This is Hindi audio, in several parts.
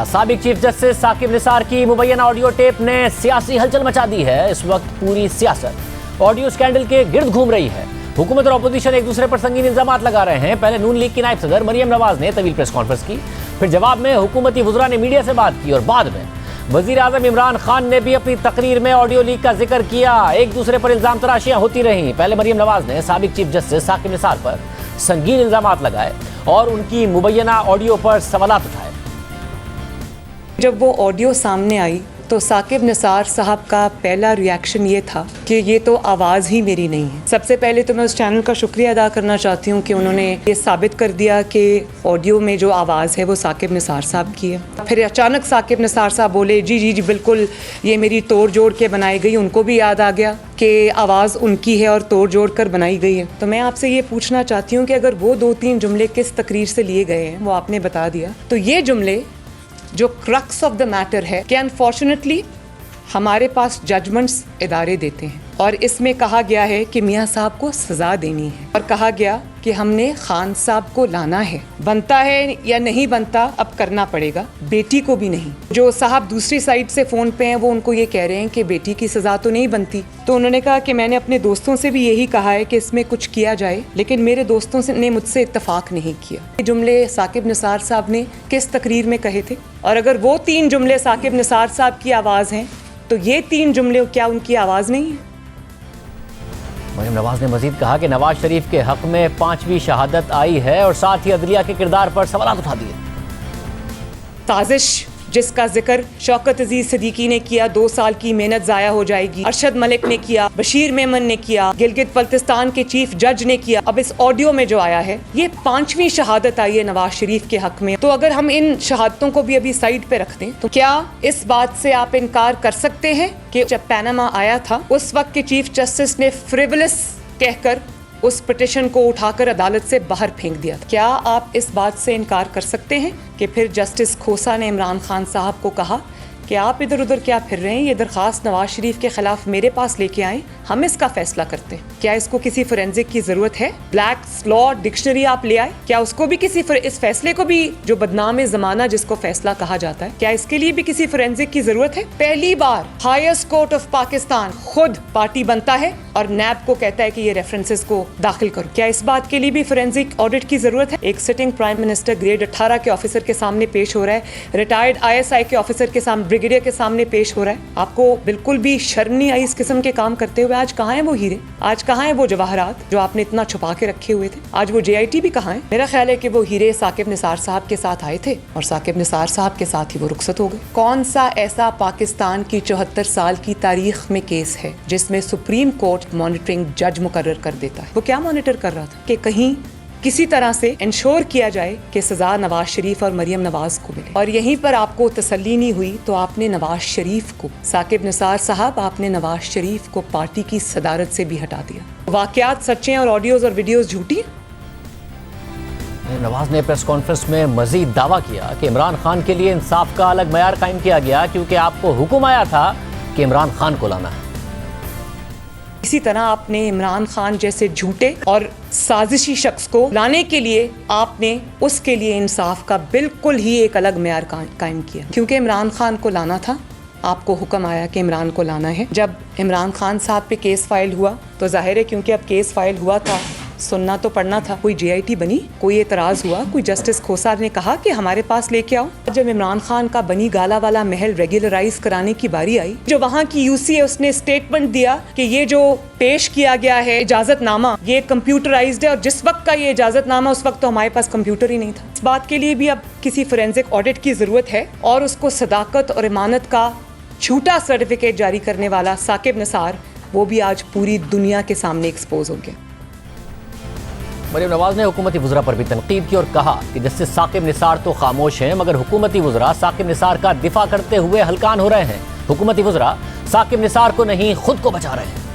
साबिक चीफ जस्टिस साकिब निसार की मुबैना ऑडियो टेप ने सियासी हलचल मचा दी है। इस वक्त पूरी सियासत ऑडियो स्कैंडल के गिर्द घूम रही है। हुकूमत और अपोजिशन एक दूसरे पर संगीन इल्जाम लगा रहे हैं। पहले नून लीग की नायब सदर मरियम नवाज ने तवील प्रेस कॉन्फ्रेंस की, फिर जवाब में हुकूमती वुज़रा ने मीडिया से बात की और बाद में वज़ीर आज़म इमरान खान ने भी अपनी तकरीर में ऑडियो लीक का जिक्र किया। एक दूसरे पर इल्जाम तराशियां होती रहीं। पहले मरियम नवाज ने साबिक चीफ जस्टिस साकिब निसार पर संगीन इल्जाम लगाए और उनकी मुबैना ऑडियो पर सवालात उठाए। जब वो ऑडियो सामने आई तो साकिब निसार साहब का पहला रिएक्शन ये था कि ये तो आवाज़ ही मेरी नहीं है। सबसे पहले तो मैं उस चैनल का शुक्रिया अदा करना चाहती हूँ कि उन्होंने ये साबित कर दिया कि ऑडियो में जो आवाज़ है वो साकिब निसार साहब की है। फिर अचानक साकिब निसार साहब बोले जी जी जी बिल्कुल ये मेरी तोड़ जोड़ के बनाई गई। उनको भी याद आ गया कि आवाज़ उनकी है और तोड़ जोड़ कर बनाई गई है। तो मैं आपसे ये पूछना चाहती हूँ कि अगर वो 2-3 जुमले किस तकरीर से लिए गए हैं वो आपने बता दिया, तो ये जुमले जो क्रक्स ऑफ द मैटर है कि अनफॉर्चुनेटली हमारे पास जजमेंट्स इदारे देते हैं और इसमें कहा गया है कि मियाँ साहब को सज़ा देनी है और कहा गया कि हमने खान साहब को लाना है। बनता है या नहीं बनता अब करना पड़ेगा, बेटी को भी नहीं। जो साहब दूसरी साइड से फ़ोन पे हैं वो उनको ये कह रहे हैं कि बेटी की सज़ा तो नहीं बनती। तो उन्होंने कहा कि मैंने अपने दोस्तों से भी यही कहा है कि इसमें कुछ किया जाए, लेकिन मेरे दोस्तों ने मुझसे इत्तफाक नहीं किया। ये जुमले साकिब निसार साहब ने किस तकरीर में कहे थे? और अगर वो 3 जुमले साकिब निसार साहब की आवाज़ हैं तो ये 3 जुमले क्या उनकी आवाज़ नहीं है? मरियम नवाज ने मजीद कहा कि नवाज शरीफ के हक में 5वीं शहादत आई है और साथ ही अदलिया के किरदार पर सवाल उठा दिए। साजिश जिसका जिक्र शौकत अजीज सिद्दीकी ने किया, 2 साल की मेहनत जाया हो जाएगी। अरशद मलिक ने किया, बशीर मेमन ने किया, गिलगित बल्तिस्तान के चीफ जज ने किया। अब इस ऑडियो में जो आया है ये 5वीं शहादत आई है नवाज शरीफ के हक में। तो अगर हम इन शहादतों को भी अभी साइड पे रख दें तो क्या इस बात से आप इनकार कर सकते हैं कि जब पैनामा आया था उस वक्त के चीफ जस्टिस ने फ्रिवलस कहकर उस पिटिशन को उठाकर अदालत से बाहर फेंक दिया था? क्या आप इस बात से इनकार कर सकते हैं कि फिर जस्टिस खोसा ने इमरान खान साहब को कहा कि आप इधर उधर क्या फिर रहे हैं, ये दरख्वास्त नवाज शरीफ के खिलाफ मेरे पास लेके आए, हम इसका फैसला करते हैं। क्या इसको किसी फोरेंसिक की जरूरत है? ब्लैक लॉ डिक्शनरी आप ले आए, क्या उसको भी किसी इस फैसले को भी जो बदनाम जमाना जिसको फैसला कहा जाता है, क्या इसके लिए भी किसी फोरेंसिक की जरूरत है? पहली बार हाईएस्ट कोर्ट ऑफ पाकिस्तान खुद पार्टी बनता है और नैब को कहता है कि ये रेफरेंसेस को दाखिल करो। क्या इस बात के लिए भी फोरेंसिक ऑडिट की जरूरत है? एक सिटिंग प्राइम मिनिस्टर ग्रेड 18 के ऑफिसर के सामने पेश हो रहा है, रिटायर्ड ISI के ऑफिसर के सामने, ब्रिगेडियर के सामने पेश हो रहा है। आपको बिल्कुल भी शर्म नहीं आई इस किस्म के काम करते हुए? आज कहाँ है वो हीरे, आज कहाँ है वो जवाहरात जो आपने इतना छुपा के रखे हुए थे? आज वो JIT भी कहाँ है? मेरा ख्याल है कि वो हीरे साकिब निसार साहब के साथ आए थे और साकिब निसार साहब के साथ ही वो रुखसत हो गए। कौन सा ऐसा पाकिस्तान की 74 साल की तारीख में केस है जिसमें सुप्रीम कोर्ट मॉनिटरिंग जज मुकर्रर कर देता है? वो क्या मॉनिटर कर रहा था कि कहीं किसी तरह से इंश्योर किया जाए कि सज़ा नवाज शरीफ और मरियम नवाज को मिले। और यहीं पर आपको तसल्ली नहीं हुई तो आपने नवाज शरीफ को, साकिब निसार साहब, आपने नवाज शरीफ को पार्टी की सदारत से भी हटा दिया। वाकयात सच्चे और ऑडियोज और वीडियोस झूठी। नवाज ने प्रेस कॉन्फ्रेंस में मजीद दावा किया कि इमरान खान के लिए इंसाफ का अलग मयार कायम किया गया क्योंकि आपको हुक्म आया था कि इमरान खान को लाना है। इसी तरह आपने इमरान खान जैसे झूठे और साजिशी शख्स को लाने के लिए आपने उसके लिए इंसाफ का बिल्कुल ही एक अलग मयार कायम किया। क्योंकि इमरान खान को लाना था, आपको हुक्म आया कि इमरान को लाना है। जब इमरान खान साहब पे केस फाइल हुआ तो जाहिर है क्योंकि अब केस फाइल हुआ था, सुनना तो पढ़ना था। कोई JIT बनी, कोई एतराज़ हुआ, कोई जस्टिस खोसा ने कहा कि हमारे पास लेके आओ। जब इमरान खान का बनी गाला वाला महल रेगुलराइज कराने की बारी आई, जो वहाँ की UC है उसने स्टेटमेंट दिया कि ये जो पेश किया गया है इजाजतनामा ये कंप्यूटराइज्ड है और जिस वक्त का ये इजाजतनामा उस वक्त तो हमारे पास कंप्यूटर ही नहीं था। इस बात के लिए भी अब किसी फोरेंसिक ऑडिट की जरूरत है और उसको सदाकत और इमानत का झूठा सर्टिफिकेट जारी करने वाला साकिब निसार, वो भी आज पूरी दुनिया के सामने एक्सपोज हो गया। मरियम नवाज ने हुकूमती वुज़रा पर भी तनकीद की और कहा कि जस्टिस साकिब निसार तो खामोश हैं मगर हुकूमती वुज़रा साकिब निसार का दिफा करते हुए हलकान हो रहे हैं। हुकूमती वुज़रा साकिब निसार को नहीं खुद को बचा रहे हैं।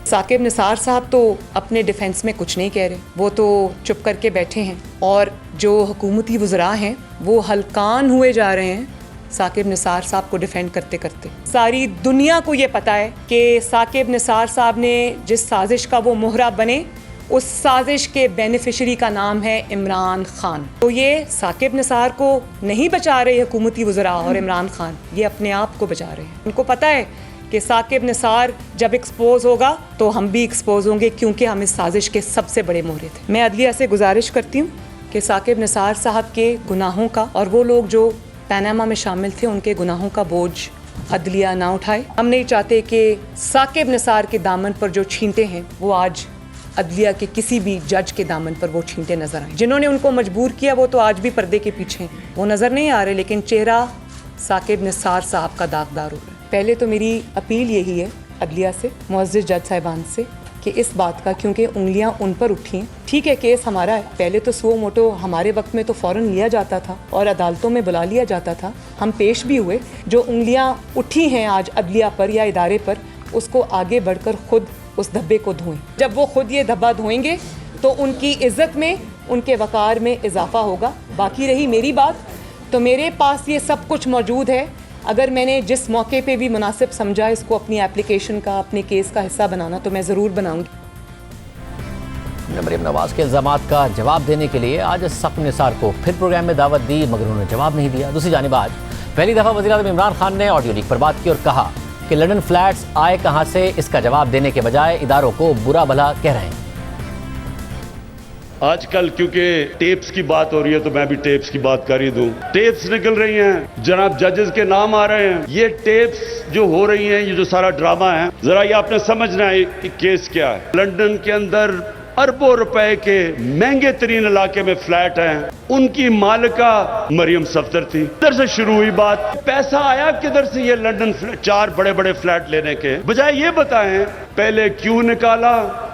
साकिब निसार साहब तो अपने डिफेंस में कुछ नहीं कह रहे, वो तो चुप करके बैठे हैं और जो हुकूमती वुज़रा हैं वो हलकान हुए जा रहे हैं साकिब निसार साहब को डिफेंड करते करते। सारी दुनिया को ये पता है कि साकिब निसार साहब ने जिस साजिश का वो मोहरा बने उस साजिश के बेनिफिशरी का नाम है इमरान खान। तो ये साकिब निसार को नहीं बचा रहे हुकूमती वज़रा और इमरान खान, ये अपने आप को बचा रहे हैं। उनको पता है कि साकिब निसार जब एक्सपोज होगा तो हम भी एक्सपोज होंगे, क्योंकि हम इस साजिश के सबसे बड़े मोहरे थे। मैं अदलिया से गुजारिश करती हूँ कि साकिब निसार साहब के गुनाहों का और वो लोग जो पनामा में शामिल थे उनके गुनाहों का बोझ अदलिया ना उठाए। हम नहीं चाहते कि साकिब निसार के दामन पर जो छींटे हैं वो आज अदलिया के किसी भी जज के दामन पर वो छींटे नजर आए। जिन्होंने उनको मजबूर किया वो तो आज भी पर्दे के पीछे हैं, वो नजर नहीं आ रहे, लेकिन चेहरा साकिब निसार साहब का दागदार हो रहा है। पहले तो मेरी अपील यही है अदलिया से, मुअज़्ज़िज़ जज साहिबान से, कि इस बात का, क्योंकि उंगलियां उन पर उठी हैं, ठीक है केस हमारा है, पहले तो सुओ मोटो हमारे वक्त में तो फ़ौरन लिया जाता था और अदालतों में बुला लिया जाता था, हम पेश भी हुए। जो उंगलियां उठी हैं आज अदलिया पर या इदारे पर, उसको आगे बढ़कर खुद उस धब्बे को धोएं। जब वो खुद ये धब्बा धोएंगे तो उनकी इज़्ज़त में, उनके वक़ार में इजाफा होगा। बाकी रही मेरी बात, तो मेरे पास ये सब कुछ मौजूद है। अगर मैंने जिस मौके पे भी मुनासिब समझा इसको अपनी एप्लीकेशन का, अपने केस का हिस्सा बनाना, तो मैं ज़रूर बनाऊंगी। मरीम नवाज के इल्ज़ामात का जवाब देने के लिए आज साकिब निसार को फिर प्रोग्राम में दावत दी, मगर उन्होंने जवाब नहीं दिया। दूसरी जानिब आज पहली दफ़ा वज़ीर-ए-आज़म इमरान खान ने ऑडियो लीक पर बात की और कहा कि लंदन फ्लैट्स आए कहाँ से, इसका जवाब देने के बजाय इदारों को बुरा भला कह रहे हैं। आजकल क्योंकि टेप्स की बात हो रही है तो मैं भी टेप्स की बात कर ही दूं। टेप्स निकल रही हैं, जनाब जजेस के नाम आ रहे हैं। ये टेप्स जो हो रही हैं, ये जो सारा ड्रामा है, जरा ये आपने समझना है कि केस क्या है। लंदन के अंदर अरबों रुपए के महंगे तरीन इलाके में फ्लैट हैं, उनकी मालिका मरियम सफदर थी। इधर से शुरू हुई बात, पैसा आया किधर से ये लंदन 4 बड़े बड़े फ्लैट लेने के बजाय ये बताएं पहले क्यों निकाला,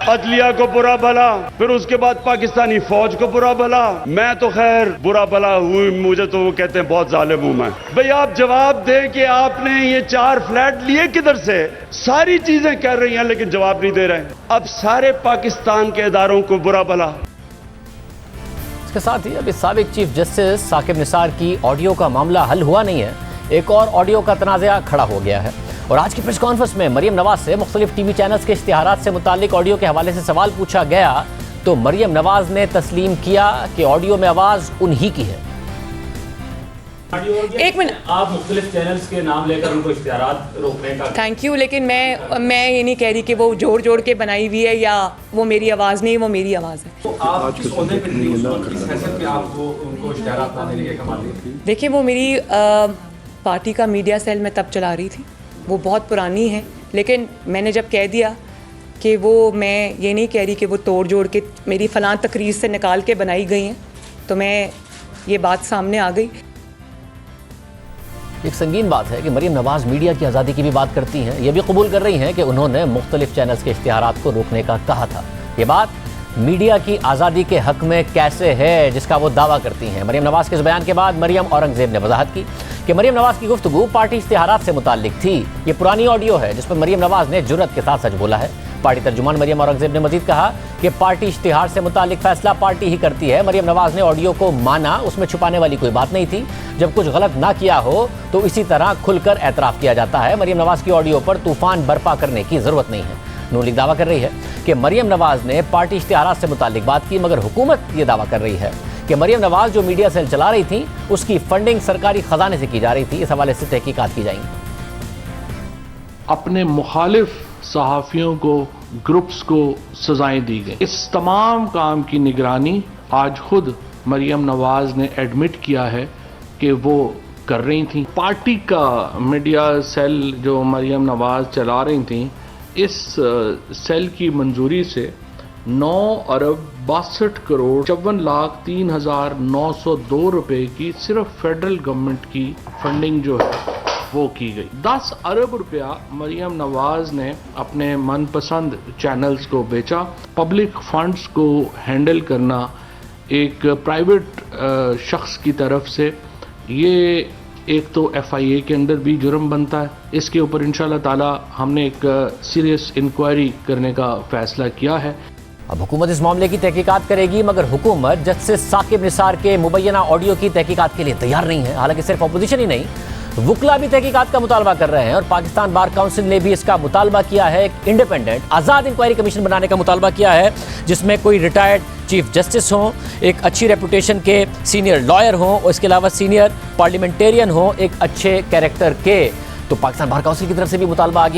अदलिया को बुरा भला, फिर उसके बाद पाकिस्तानी फौज को बुरा भला। मैं तो खैर बुरा भला हुई, मुझे तो वो कहते हैं बहुत जालिम हूं मैं। भाई आप जवाब दें कि आपने ये 4 फ्लैट लिए किधर से। सारी चीजें कह रही हैं लेकिन जवाब नहीं दे रहे। अब सारे पाकिस्तान के इदारों को बुरा भला। इसके साथ ही अभी साबिक चीफ जस्टिस साकिब निसार की ऑडियो का मामला हल हुआ नहीं है, एक और ऑडियो का तनाज़ा खड़ा हो गया है। और आज की प्रेस कॉन्फ्रेंस में मरियम नवाज से मुख्तलिफ टीवी चैनल्स के इश्तिहारात से मुतालिक ऑडियो के हवाले से सवाल पूछा गया तो मरियम नवाज ने तस्लीम किया कि ऑडियो में आवाज़ उन्हीं की है। एक मिनट, आप मुख्तलिफ चैनल्स के नाम लेकर उनको इश्तिहारात रोकने का। थैंक यू, लेकिन मैं ये नहीं कह रही कि वो जोड़ जोड़ के बनाई हुई है या वो मेरी आवाज़ नहीं, वो मेरी आवाज़ है। तो आप किस ओहदे पे थी उस वक्त, किस हैसियत में आपको उनको इश्तिहारात लाने के कमाल दिए? देखिए, वो मेरी पार्टी का मीडिया सेल में तब चला रही थी, वो बहुत पुरानी है, लेकिन मैंने जब कह दिया कि वो, मैं ये नहीं कह रही कि वो तोड़ जोड़ के मेरी फ़लाँ तकरीर से निकाल के बनाई गई हैं, तो मैं ये बात सामने आ गई। एक संगीन बात है कि मरियम नवाज मीडिया की आज़ादी की भी बात करती हैं, ये भी कबूल कर रही हैं कि उन्होंने मुख्तलिफ चैनल्स के इश्तिहारात को रोकने का कहा था। ये बात मीडिया की आज़ादी के हक में कैसे है जिसका वो दावा करती हैं। मरियम नवाज के इस बयान के बाद मरियम औरंगज़ेब ने वजाहत की कि मरियम नवाज की गुफ्तगू पार्टी इश्तिहारात से मुताल्लिक थी। ये पुरानी ऑडियो है जिस पर मरियम नवाज ने जुर्रत के साथ सच बोला है। पार्टी तर्जुमान मरियम औरंगज़ेब ने मजीद कहा कि पार्टी इश्तिहार से मुताल्लिक फैसला पार्टी ही करती है। मरियम नवाज ने ऑडियो को माना, उसमें छुपाने वाली कोई बात नहीं थी। जब कुछ गलत ना किया हो तो इसी तरह खुलकर एतराफ़ किया जाता है। मरियम नवाज की ऑडियो पर तूफान बर्पा करने की ज़रूरत नहीं है। नून लीग दावा कर रही है कि मरियम नवाज ने पार्टी इश्तिहारात से मुताल्लिक बात की, मगर हुकूमत ये दावा कर रही है कि मरियम नवाज जो मीडिया सेल चला रही थी उसकी फंडिंग सरकारी खजाने से की जा रही थी। इस हवाले से तहकीकात की जाएंगी। अपने मुखालिफ सहाफ़ियों को, ग्रुप्स को सजाएं दी गई। इस तमाम काम की निगरानी आज खुद मरियम नवाज ने एडमिट किया है कि वो कर रही थी। पार्टी का मीडिया सेल जो मरियम नवाज चला रही थी, इस सेल की मंजूरी से 9 अरब 62 करोड़ 54,03,902 रुपए की सिर्फ फेडरल गवर्नमेंट की फंडिंग जो है वो की गई। 10 अरब रुपया मरियम नवाज ने अपने मनपसंद चैनल्स को बेचा। पब्लिक फंड्स को हैंडल करना एक प्राइवेट शख्स की तरफ से, ये एक तो FIA के अंदर भी जुर्म बनता है। इसके ऊपर इंशाल्लाह ताला हमने एक सीरियस इंक्वायरी करने का फैसला किया है। अब हुकूमत इस मामले की तहकीकात करेगी, मगर हुकूमत जस्टिस साकिब निसार के मुबैना ऑडियो की तहकीकात के लिए तैयार नहीं है। हालांकि सिर्फ अपोजिशन ही नहीं, वुकला भी तहकीकात का मुतालबा कर रहे हैं और पाकिस्तान बार काउंसिल ने भी इसका मुतालबा किया है। एक इंडिपेंडेंट आज़ाद इंक्वायरी कमीशन बनाने का मुतालबा किया है जिसमें कोई रिटायर्ड चीफ जस्टिस हो, एक अच्छी रेपुटेशन के सीनियर लॉयर हो और इसके अलावा सीनियर पार्लियामेंटेरियन हो, एक अच्छे कैरेक्टर के। तो पाकिस्तान बार काउंसिल की तरफ से भी मुतालबा आ गया है।